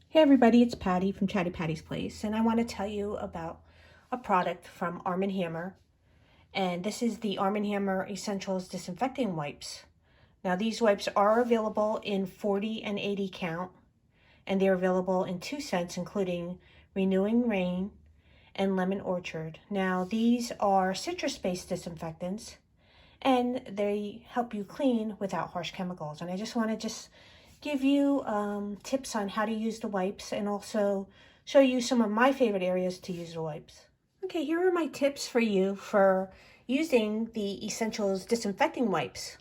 Hey everybody, it's Patty from Chatty Patty's Place, and I want to tell you about a product from Arm & Hammer, and this is the Arm & Hammer Essentials Disinfecting Wipes. Now these wipes are available in 40 and 80 count, and they're available in 2 scents, including Renewing Rain and Lemon Orchard. Now these are citrus-based disinfectants, and they help you clean without harsh chemicals. And I just want to give you tips on how to use the wipes and also show you some of my favorite areas to use the wipes. Okay, here are my tips for you for using the Essentials Disinfecting Wipes.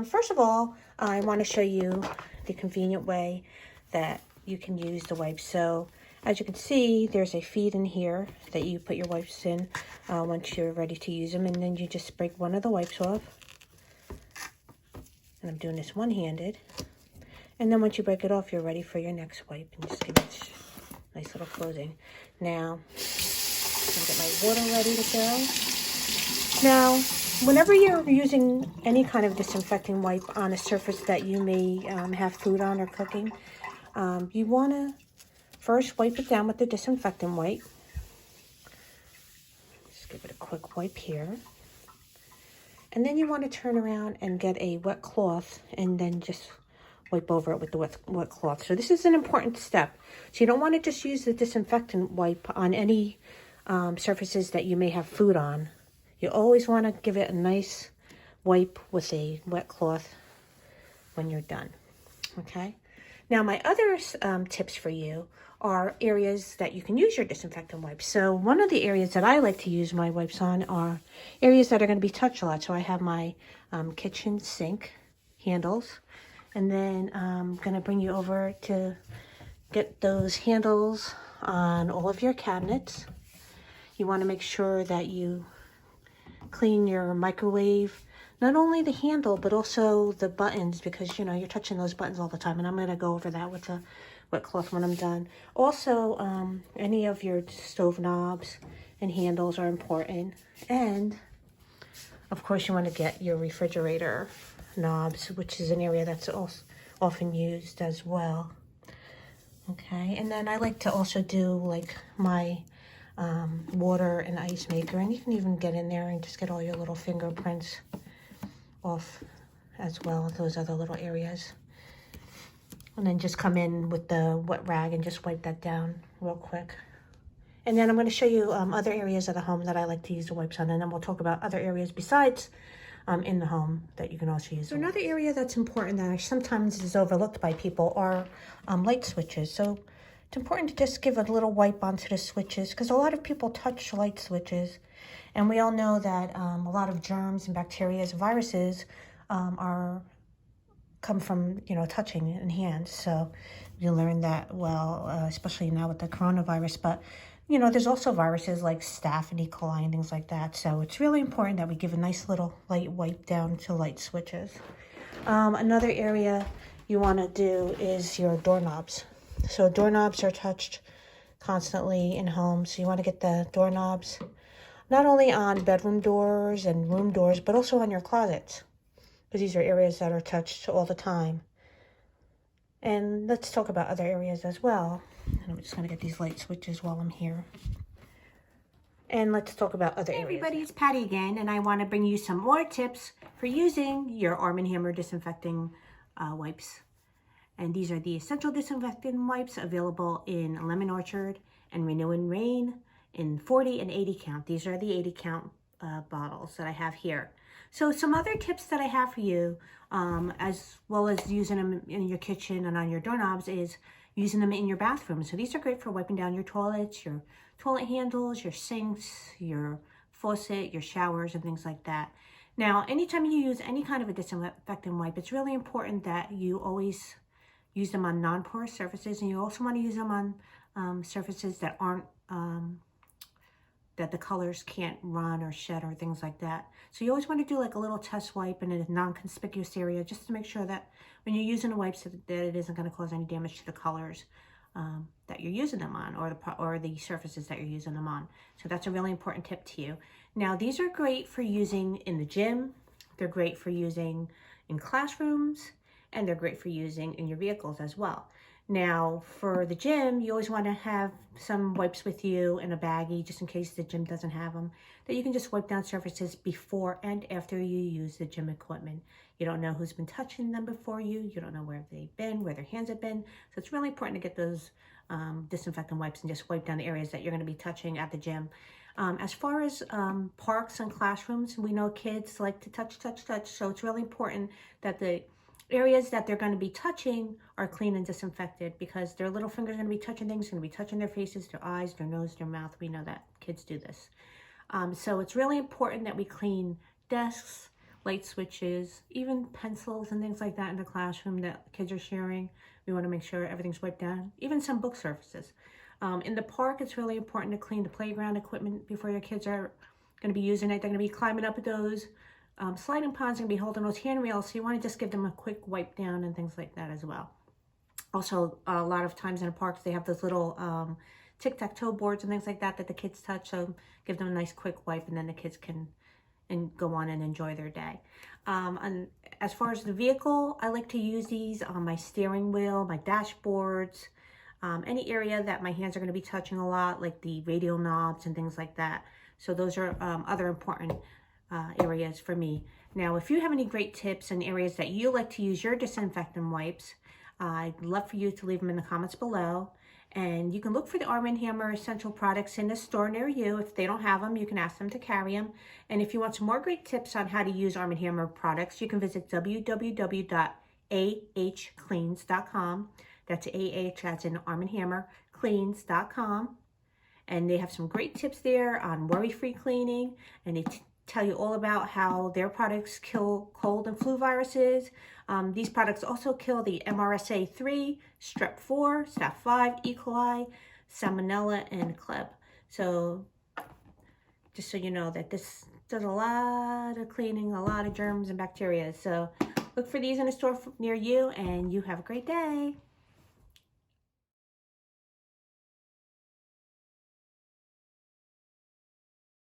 First of all, I want to show you the convenient way that you can use the wipes. So as you can see, there's a feed in here that you put your wipes in once you're ready to use them, and then you just break one of the wipes off. And I'm doing this one-handed. And then once you break it off, you're ready for your next wipe. And just give it a nice little closing. Now, I'm going to get my water ready to go. Now, whenever you're using any kind of disinfecting wipe on a surface that you may have food on or cooking, you want to first wipe it down with the disinfectant wipe. Just give it a quick wipe here. And then you want to turn around and get a wet cloth and then just wipe over it with the wet cloth. So this is an important step. So you don't want to just use the disinfectant wipe on any surfaces that you may have food on. You always want to give it a nice wipe with a wet cloth when you're done. Okay? Now my other tips for you are areas that you can use your disinfectant wipes. So one of the areas that I like to use my wipes on are areas that are going to be touched a lot. So I have my kitchen sink handles. And then I'm going to bring you over to get those handles on all of your cabinets. You want to make sure that you clean your microwave, not only the handle, but also the buttons, because, you know, you're touching those buttons all the time. And I'm going to go over that with a wet cloth when I'm done. Also, any of your stove knobs and handles are important. And, of course, you want to get your refrigerator knobs, which is an area that's also often used as well. Okay, and then I like to also do like my water and ice maker, and you can even get in there and just get all your little fingerprints off as well, those other little areas. And then just come in with the wet rag and just wipe that down real quick. And then I'm going to show you other areas of the home that I like to use the wipes on, and then we'll talk about other areas besides in the home that you can also use. So another area that's important that sometimes is overlooked by people are light switches. So it's important to just give a little wipe onto the switches, because a lot of people touch light switches, and we all know that a lot of germs and bacteria, viruses come from, you know, touching in hands. So you learn that well, especially now with the coronavirus. But you know, there's also viruses like staph and E. coli and things like that. So it's really important that we give a nice little light wipe down to light switches. Another area you want to do is your doorknobs. So doorknobs are touched constantly in homes. So you want to get the doorknobs not only on bedroom doors and room doors, but also on your closets, because these are areas that are touched all the time. And let's talk about other areas as well. And I'm just going to get these light switches while I'm here. And let's talk about other areas. Hey everybody, it's Patty again, and I want to bring you some more tips for using your Arm & Hammer disinfecting wipes. And these are the Essential Disinfecting Wipes, available in Lemon Orchard and Renewing Rain in 40 and 80 count. These are the 80 count bottles that I have here. So some other tips that I have for you, as well as using them in your kitchen and on your doorknobs, is using them in your bathroom. So these are great for wiping down your toilets, your toilet handles, your sinks, your faucet, your showers, and things like that. Now, anytime you use any kind of a disinfectant wipe, it's really important that you always use them on non-porous surfaces, and you also want to use them on surfaces that aren't that the colors can't run or shed or things like that. So you always want to do like a little test wipe in a non-conspicuous area, just to make sure that when you're using the wipes that it isn't going to cause any damage to the colors that you're using them on, or the surfaces that you're using them on. So that's a really important tip to you. Now these are great for using in the gym. They're great for using in classrooms, and they're great for using in your vehicles as well. Now, for the gym, you always want to have some wipes with you in a baggie, just in case the gym doesn't have them, that you can just wipe down surfaces before and after you use the gym equipment. You don't know who's been touching them before you. You don't know where they've been, where their hands have been. So it's really important to get those disinfectant wipes and just wipe down the areas that you're going to be touching at the gym. As far as parks and classrooms, we know kids like to touch. So it's really important that the areas that they're going to be touching are clean and disinfected, because their little fingers are going to be touching things, going to be touching their faces, their eyes, their nose, their mouth. We know that kids do this. So it's really important that we clean desks, light switches, even pencils and things like that in the classroom that kids are sharing. We want to make sure everything's wiped down, even some book surfaces. In the park, it's really important to clean the playground equipment before your kids are going to be using it. They're going to be climbing up those sliding ponds, going to be holding those handrails, so you want to just give them a quick wipe down and things like that as well. Also, a lot of times in the parks, they have those little tic-tac-toe boards and things like that that the kids touch, so give them a nice quick wipe, and then the kids can go on and enjoy their day. And as far as the vehicle, I like to use these on my steering wheel, my dashboards, any area that my hands are going to be touching a lot, like the radio knobs and things like that. So those are other important areas for me. Now, if you have any great tips and areas that you like to use your disinfectant wipes, I'd love for you to leave them in the comments below. And you can look for the Arm & Hammer essential products in the store near you. If they don't have them, you can ask them to carry them. And if you want some more great tips on how to use Arm & Hammer products, you can visit www.ahcleans.com. That's AH as in Arm & Hammer, cleans.com. And they have some great tips there on worry-free cleaning, and they tell you all about how their products kill cold and flu viruses. These products also kill the MRSA3, Strep 4, Staph 5, E. coli, Salmonella, and Kleb. So just so you know that this does a lot of cleaning, a lot of germs and bacteria. So look for these in a store near you, and you have a great day.